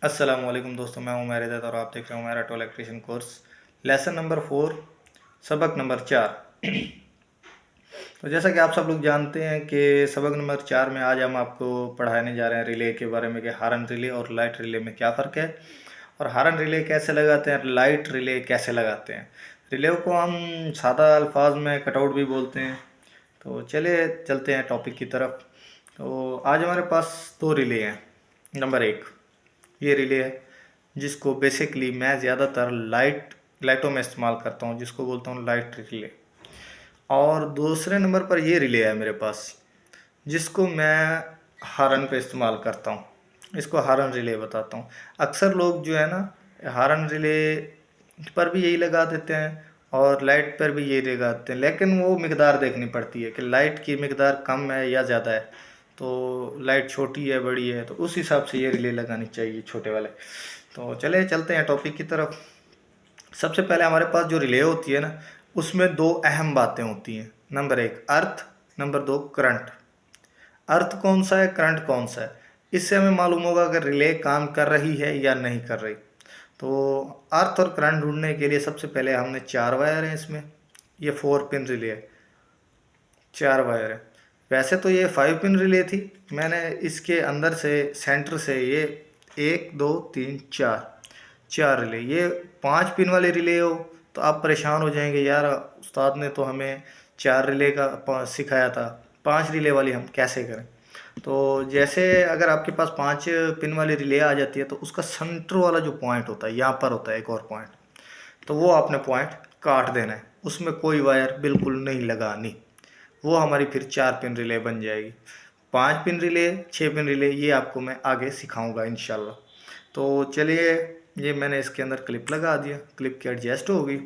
अस्सलामुअलैकुम दोस्तों, मैं हूं मेरे और आप देख रहे हो मेरा auto electrician course lesson number 4 सबक नंबर 4। तो जैसा कि आप सब लोग जानते हैं कि सबक नंबर 4 में आज हम आपको पढ़ाने जा रहे हैं रिले के बारे में कि हारन रिले और लाइट रिले में क्या फ़र्क है और हारन रिले कैसे लगाते हैं, लाइट रिले कैसे लगाते हैं। रिले को हम सादा अल्फाज में कटआउट भी बोलते हैं। तो चलिए चलते हैं टॉपिक की तरफ। तो आज हमारे पास दो रिले हैं। नंबर 1 ये रिले है जिसको बेसिकली मैं ज़्यादातर लाइटों में इस्तेमाल करता हूँ, जिसको बोलता हूँ लाइट रिले। और दूसरे नंबर पर ये रिले है मेरे पास जिसको मैं हारन पे इस्तेमाल करता हूँ, इसको हारन रिले बताता हूँ। अक्सर लोग जो है ना हारन रिले पर भी यही लगा देते हैं और लाइट पर भी यही लगा देते हैं, लेकिन वो मिकदार देखनी पड़ती है कि लाइट की मिकदार कम है या ज़्यादा है। तो लाइट छोटी है बड़ी है तो उस हिसाब से ये रिले लगानी चाहिए छोटे वाले। तो चले चलते हैं टॉपिक की तरफ। सबसे पहले हमारे पास जो रिले होती है ना उसमें दो अहम बातें होती हैं। नंबर 1 अर्थ, नंबर 2 करंट। अर्थ कौन सा है, करंट कौन सा है, इससे हमें मालूम होगा कि रिले काम कर रही है या नहीं कर रही। तो अर्थ और करंट ढूंढने के लिए सबसे पहले हमने 4 वायर हैं इसमें। ये 4 पिन रिले है, 4 वायर है। वैसे तो ये 5 पिन रिले थी, मैंने इसके अंदर से सेंटर से ये 1 2 3 4 रिले, ये 5 पिन वाले रिले हो तो आप परेशान हो जाएंगे, यार उस्ताद ने तो हमें 4 रिले का सिखाया था, 5 रिले वाली हम कैसे करें। तो जैसे अगर आपके पास 5 पिन वाली रिले आ जाती है तो उसका सेंटर वाला जो पॉइंट होता है, यहाँ पर होता है एक और पॉइंट, तो वो आपने पॉइंट काट देना है, उसमें कोई वायर बिल्कुल नहीं लगानी। वो हमारी फिर 4 पिन रिले बन जाएगी। 5 पिन रिले, 6 पिन रिले ये आपको मैं आगे सिखाऊंगा इंशाल्लाह। तो चलिए, ये मैंने इसके अंदर क्लिप लगा दिया, क्लिप की एडजस्ट होगी।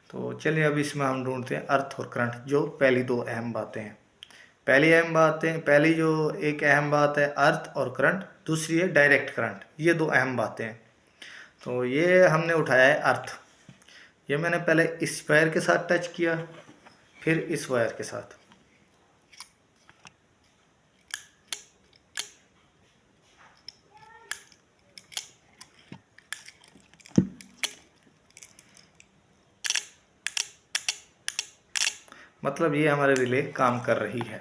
तो चलिए अब इसमें हम ढूंढते हैं अर्थ और करंट, जो पहली दो अहम बातें हैं। पहली जो एक अहम बात है अर्थ और करंट, दूसरी है डायरेक्ट करंट। ये दो अहम बातें हैं। तो ये हमने उठाया है अर्थ। ये मैंने पहले इस वायर के साथ टच किया, फिर इस वायर के साथ। मतलब ये हमारे रिले काम कर रही है।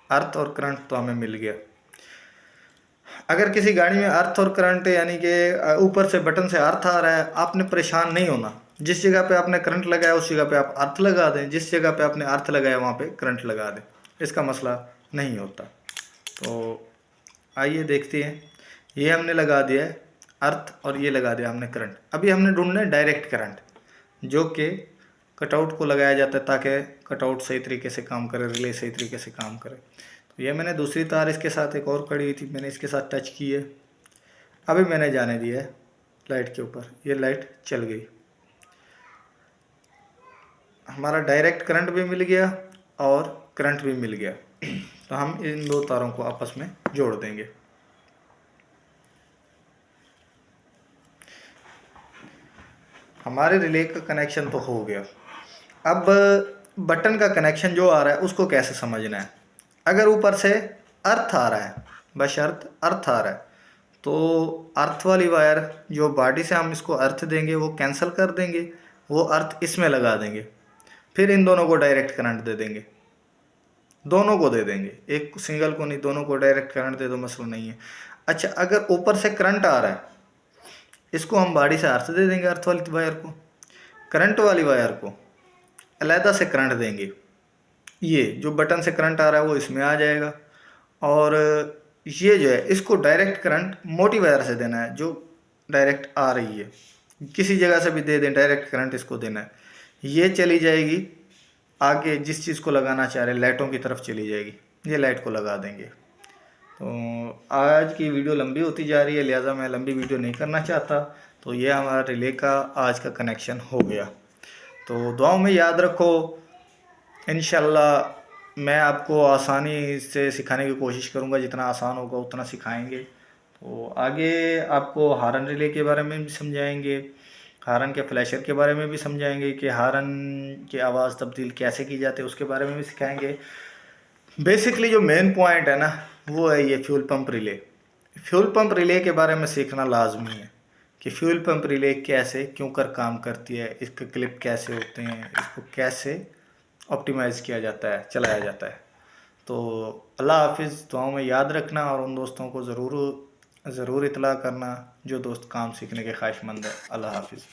अर्थ और करंट तो हमें मिल गया। अगर किसी गाड़ी में अर्थ और करंट यानी कि ऊपर से बटन से अर्थ आ रहा है, आपने परेशान नहीं होना। जिस जगह पे आपने करंट लगाया उस जगह पे आप अर्थ लगा दें, जिस जगह पे आपने अर्थ लगाया वहाँ पे करंट लगा दें, इसका मसला नहीं होता। तो आइए देखते हैं। ये हमने लगा दिया है अर्थ और ये लगा दिया हमने करंट। अभी हमने ढूंढना है डायरेक्ट करंट, जो कि कटआउट को लगाया जाता है ताकि कटआउट सही तरीके से काम करे, रिले सही तरीके से काम करे। तो ये मैंने दूसरी तार इसके साथ एक और कड़ी हुई थी, मैंने इसके साथ टच की है। अभी मैंने जाने दिया है लाइट के ऊपर, ये लाइट चल गई। हमारा डायरेक्ट करंट भी मिल गया और करंट भी मिल गया। तो हम इन दो तारों को आपस में जोड़ देंगे। हमारे रिले का कनेक्शन तो हो गया। अब बटन का कनेक्शन जो आ रहा है उसको कैसे समझना है। अगर ऊपर से अर्थ आ रहा है, बशर्त अर्थ आ रहा है, तो अर्थ वाली वायर जो बॉडी से हम इसको अर्थ देंगे वो कैंसिल कर देंगे, वो अर्थ इसमें लगा देंगे, फिर इन दोनों को डायरेक्ट करंट दे देंगे। दोनों को दे देंगे, एक सिंगल को नहीं, दोनों को डायरेक्ट करंट दे दो, मसला नहीं है। अच्छा, अगर ऊपर से करंट आ रहा है, इसको हम बॉडी से अर्थ दे देंगे, अर्थ वाली वायर को। करंट वाली वायर को अलहदा से करंट देंगे। ये जो बटन से करंट आ रहा है वो इसमें आ जाएगा, और ये जो है इसको डायरेक्ट करंट मोटी वायर से देना है जो डायरेक्ट आ रही है। किसी जगह से भी दे दें, डायरेक्ट करंट इसको देना है। ये चली जाएगी आगे, जिस चीज़ को लगाना चाह रहे हैं लाइटों की तरफ चली जाएगी, ये लाइट को लगा देंगे। तो आज की वीडियो लंबी होती जा रही है, लिहाजा मैं लंबी वीडियो नहीं करना चाहता। तो ये हमारा रिले का आज का कनेक्शन हो गया। तो दुआओं में याद रखो, इंशाल्लाह मैं आपको आसानी से सिखाने की कोशिश करूँगा, जितना आसान होगा उतना सिखाएंगे। तो आगे आपको हारन रिले के बारे में भी समझाएंगे, हारन के फ्लैशर के बारे में भी समझाएंगे कि हारन की आवाज़ तब्दील कैसे की जाती है, उसके बारे में भी सिखाएंगे। बेसिकली जो मेन पॉइंट है ना वो है ये fuel pump relay. Fuel pump relay के बारे में सीखना लाजमी है कि फ्यूल पंप रिले कैसे क्यों कर काम करती है, इसके क्लिप कैसे होते हैं, इसको कैसे ऑप्टिमाइज़ किया जाता है, चलाया जाता है। तो अल्लाह हाफिज़, दुआओं में याद रखना और उन दोस्तों को ज़रूर इतला करना जो दोस्त काम सीखने के ख्वाहिशमंद है। अल्लाह हाफिज़।